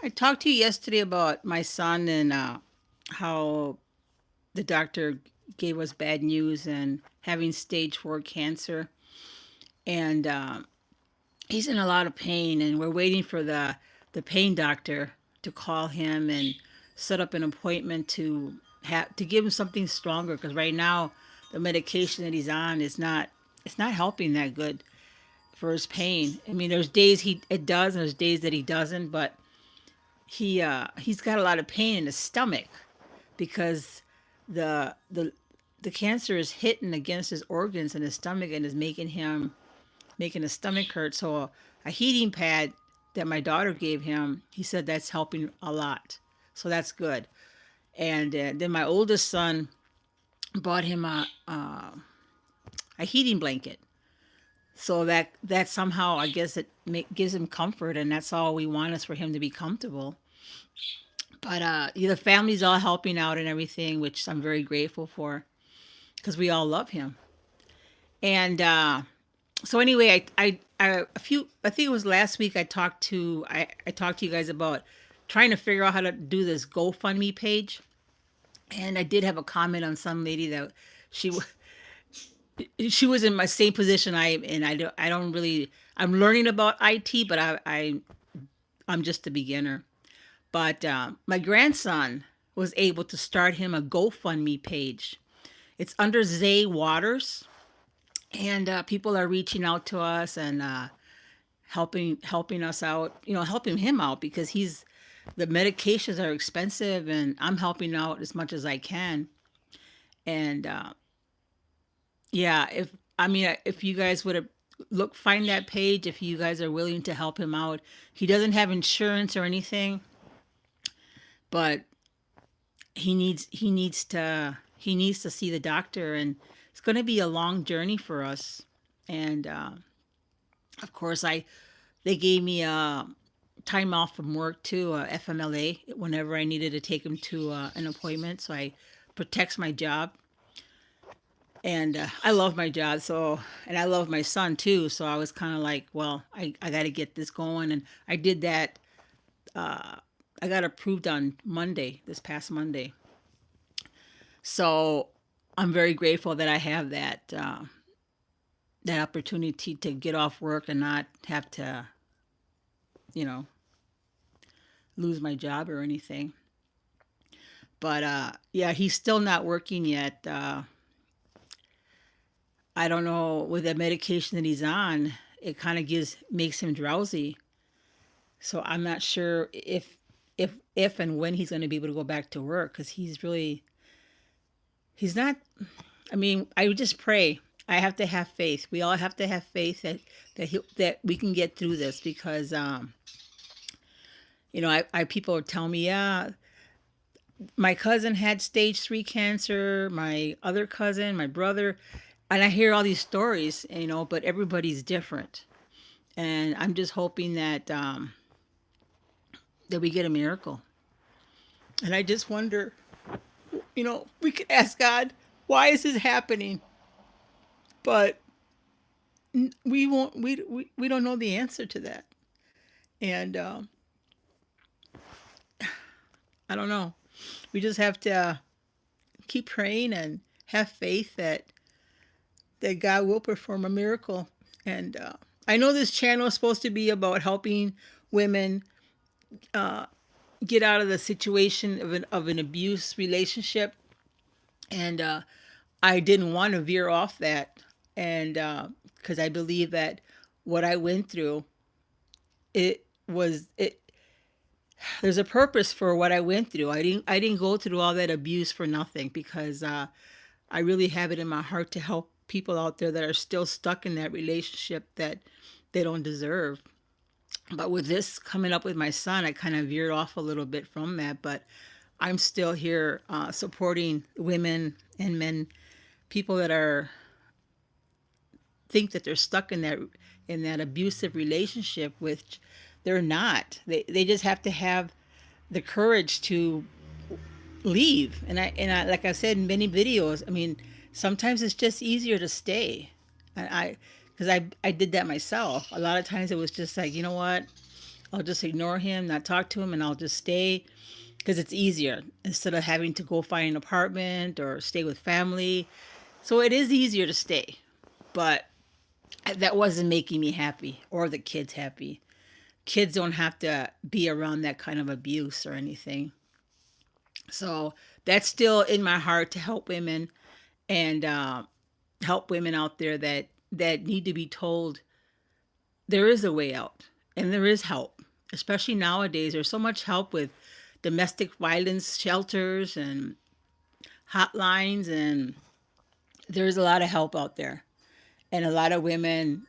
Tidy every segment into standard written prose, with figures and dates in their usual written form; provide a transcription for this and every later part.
I talked to you yesterday about my son and how the doctor gave us bad news and having stage 4 cancer. And he's in a lot of pain, and we're waiting for the pain doctor to call him and set up an appointment to give him something stronger, because right now the medication that he's on is not, it's not helping that good for his pain. I mean, there's days it does, and there's days that he doesn't, but he's got a lot of pain in his stomach because the the the cancer is hitting against his organs in his stomach and is making his stomach hurt. So a heating pad that my daughter gave him, he said that's helping a lot. So that's good. And then my oldest son bought him a heating blanket. So that somehow, I guess, gives him comfort, and that's all we want, is for him to be comfortable. But the family's all helping out and everything, which I'm very grateful for, because we all love him. And so anyway, I think it was last week, I talked to you guys about trying to figure out how to do this GoFundMe page. And I did have a comment on some lady that she she was in my same position I am in. I don't really, I'm learning about IT, but I'm just a beginner. But my grandson was able to start him a GoFundMe page. It's under Zay Waters, and people are reaching out to us and helping us out. Helping him out, because the medications are expensive, and I'm helping out as much as I can. And yeah, if you guys would have find that page, if you guys are willing to help him out. He doesn't have insurance or anything, but he needs to see the doctor, and it's going to be a long journey for us. And of course, I they gave me time off from work too, FMLA, whenever I needed to take him to an appointment, so I protects my job. And I love my job, and I love my son too, so I was kind of like, well, I got to get this going. And I did that. I got approved on Monday, this past Monday. So I'm very grateful that I have that opportunity to get off work and not have to, you know, lose my job or anything. But yeah, he's still not working yet. I don't know, with the medication that he's on, it kind of gives makes him drowsy. So I'm not sure if and when he's going to be able to go back to work, because he's not. I mean, I would just pray. I have to have faith. We all have to have faith that we can get through this, because I people tell me, yeah, my cousin had stage 3 cancer, my other cousin, my brother, and I hear all these stories, but everybody's different. And I'm just hoping that we get a miracle. And I just wonder, we could ask God, why is this happening? But we won't. We don't know the answer to that. And I don't know. We just have to keep praying and have faith that God will perform a miracle. And I know this channel is supposed to be about helping women get out of the situation of an abuse relationship, and I didn't want to veer off that, and because I believe that what I went through, it was it. There's a purpose for what I went through. I didn't go through all that abuse for nothing, because I really have it in my heart to help people out there that are still stuck in that relationship that they don't deserve. But with this coming up with my son, I kind of veered off a little bit from that. But I'm still here supporting women and men, people that are think that they're stuck in that abusive relationship, which they're not. They just have to have the courage to leave. And I like I said in many videos, I mean, sometimes it's just easier to stay. And because I did that myself. A lot of times it was just like, you know what? I'll just ignore him, not talk to him, and I'll just stay because it's easier instead of having to go find an apartment or stay with family. So it is easier to stay, but that wasn't making me happy or the kids happy. Kids don't have to be around that kind of abuse or anything. So that's still in my heart to help women and help women out there that need to be told there is a way out and there is help. Especially nowadays, there's so much help with domestic violence shelters and hotlines, and there's a lot of help out there. And a lot of women,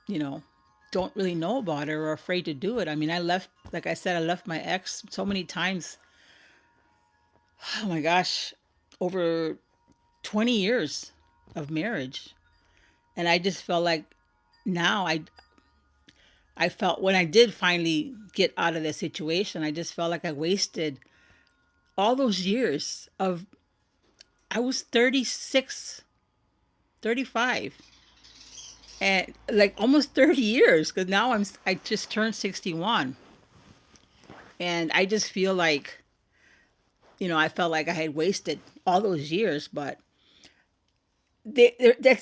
you know, don't really know about it or are afraid to do it. I mean, I left, like I said, I left my ex so many times. Oh my gosh, over 20 years of marriage. And I just felt like now I felt when I did finally get out of that situation, I just felt like I wasted all those years of I was 36, 35, and like almost 30 years cuz now I just turned 61, and I just feel like, I felt like I had wasted all those years, but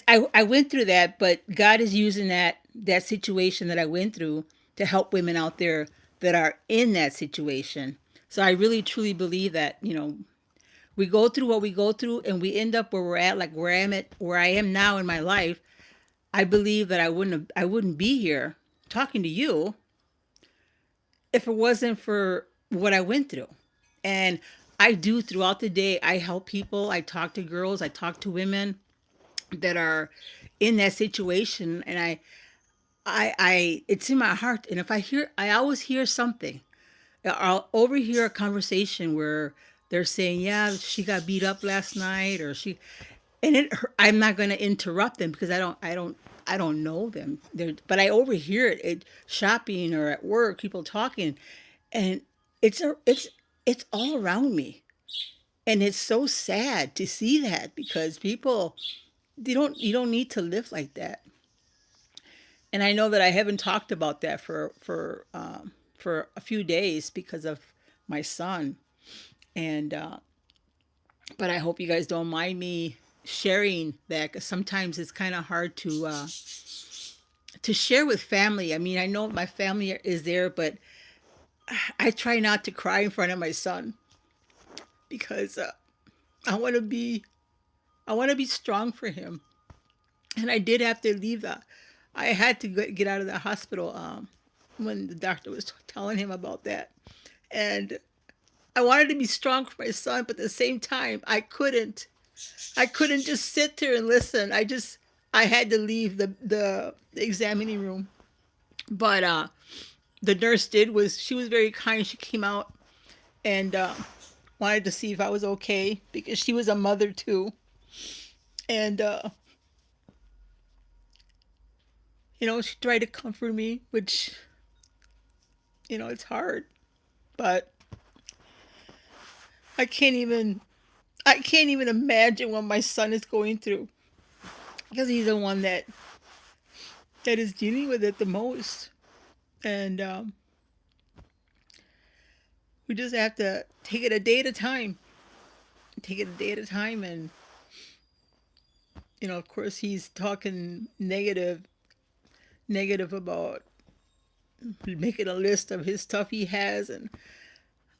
I went through that, but God is using that situation that I went through to help women out there that are in that situation. So I really truly believe that, we go through what we go through and we end up where we're at, like where I am now in my life. I believe that I wouldn't be here talking to you if it wasn't for what I went through. And I do throughout the day. I help people. I talk to girls. I talk to women that are in that situation, and it's in my heart. And if I always hear something. I'll overhear a conversation where they're saying, "Yeah, she got beat up last night," or I'm not going to interrupt them because I don't know them. But I overhear it at shopping or at work, people talking, and it's all around me, and it's so sad to see that because people you don't need to live like that. And I know that I haven't talked about that for a few days because of my son, and but I hope you guys don't mind me sharing that because sometimes it's kind of hard to share with family. I mean, I know my family is there, but I try not to cry in front of my son because I want to be I want to be strong for him. And I did have to leave the. I had to get out of the hospital when the doctor was telling him about that, and I wanted to be strong for my son, but at the same time, I couldn't. I couldn't just sit there and listen. I had to leave the examining room. But the nurse she was very kind. She came out and wanted to see if I was okay because she was a mother too. And she tried to comfort me, which it's hard, but I can't even I can't even imagine what my son is going through because he's the one that is dealing with it the most. And we just have to take it a day at a time. Take it a day at a time. And, of course, he's talking negative about making a list of his stuff he has. And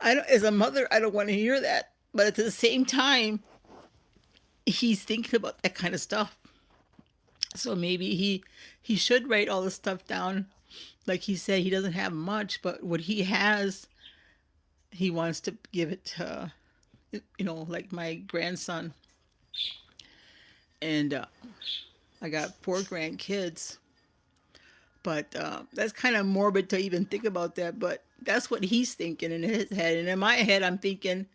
as a mother, I don't want to hear that. But at the same time, he's thinking about that kind of stuff. So maybe he should write all the stuff down. Like he said, he doesn't have much, but what he has, he wants to give it to, like my grandson. And I got 4 grandkids. But that's kind of morbid to even think about that. But that's what he's thinking in his head. And in my head, I'm thinking,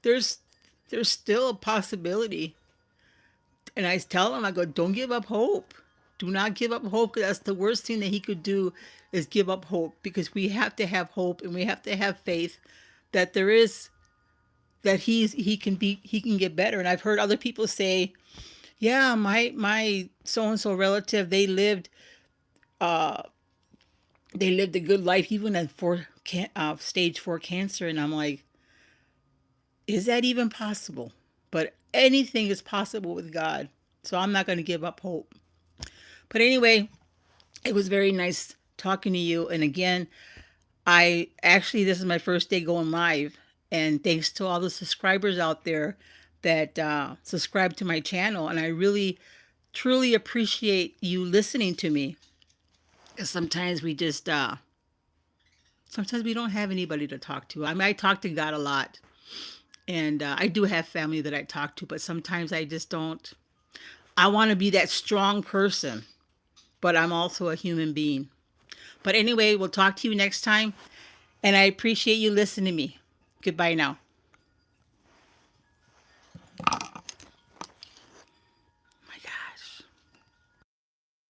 there's still a possibility. And I tell him, I go, don't give up hope. Do not give up hope, because that's the worst thing that he could do is give up hope, because we have to have hope and we have to have faith that he can get better. And I've heard other people say, yeah, my so and so relative, they lived they lived a good life even at stage 4 cancer. And I'm like, is that even possible? But anything is possible with God. So I'm not going to give up hope. But anyway, it was very nice talking to you. And again, this is my first day going live. And thanks to all the subscribers out there that subscribe to my channel. And I really, truly appreciate you listening to me. Because sometimes we don't have anybody to talk to. I mean, I talk to God a lot. And I do have family that I talk to, but sometimes I just don't. I want to be that strong person, but I'm also a human being. But anyway, we'll talk to you next time. And I appreciate you listening to me. Goodbye now.